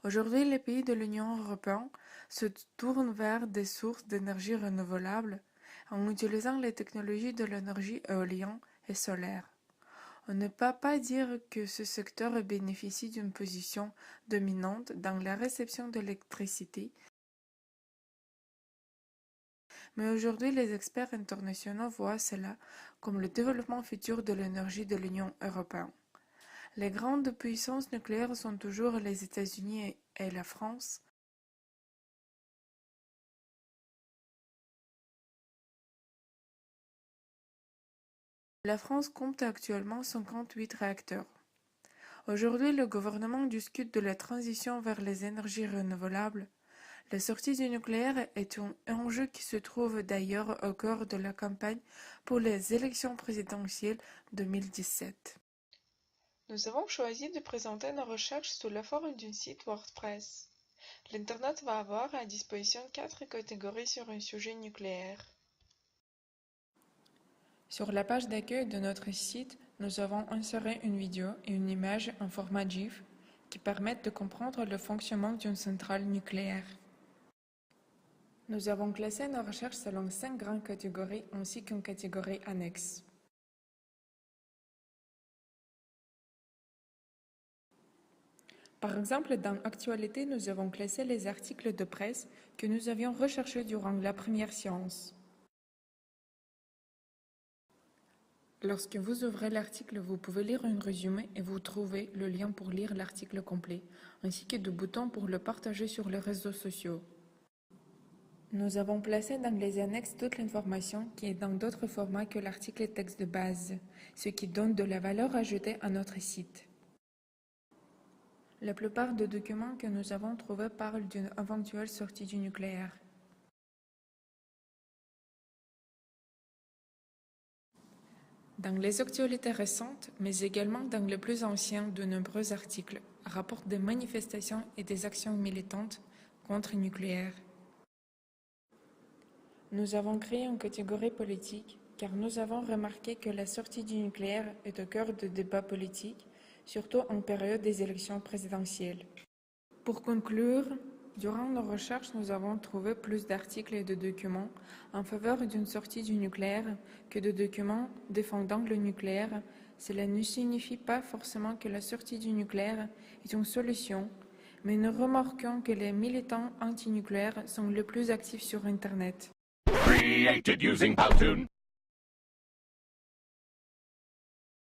Aujourd'hui, les pays de l'Union européenne se tournent vers des sources d'énergie renouvelables en utilisant les technologies de l'énergie éolienne et solaire. On ne peut pas dire que ce secteur bénéficie d'une position dominante dans la réception d'électricité, mais aujourd'hui les experts internationaux voient cela comme le développement futur de l'énergie de l'Union européenne. Les grandes puissances nucléaires sont toujours les États-Unis et la France. La France compte actuellement 58 réacteurs. Aujourd'hui, le gouvernement discute de la transition vers les énergies renouvelables. La sortie du nucléaire est un enjeu qui se trouve d'ailleurs au cœur de la campagne pour les élections présidentielles 2017. Nous avons choisi de présenter nos recherches sous la forme d'un site WordPress. L'Internet va avoir à disposition 4 catégories sur un sujet nucléaire. Sur la page d'accueil de notre site, nous avons inséré une vidéo et une image en format GIF qui permettent de comprendre le fonctionnement d'une centrale nucléaire. Nous avons classé nos recherches selon 5 grandes catégories ainsi qu'une catégorie annexe. Par exemple, dans Actualité, nous avons classé les articles de presse que nous avions recherchés durant la première séance. Lorsque vous ouvrez l'article, vous pouvez lire un résumé et vous trouvez le lien pour lire l'article complet, ainsi que des boutons pour le partager sur les réseaux sociaux. Nous avons placé dans les annexes toute l'information qui est dans d'autres formats que l'article texte de base, ce qui donne de la valeur ajoutée à notre site. La plupart des documents que nous avons trouvés parlent d'une éventuelle sortie du nucléaire. Dans les actualités récentes, mais également dans les plus anciens, de nombreux articles rapportent des manifestations et des actions militantes contre le nucléaire. Nous avons créé une catégorie politique car nous avons remarqué que la sortie du nucléaire est au cœur de débats politiques, surtout en période des élections présidentielles. Pour conclure, durant nos recherches, nous avons trouvé plus d'articles et de documents en faveur d'une sortie du nucléaire que de documents défendant le nucléaire. Cela ne signifie pas forcément que la sortie du nucléaire est une solution, mais nous remarquons que les militants antinucléaires sont les plus actifs sur Internet. Created using Powtoon.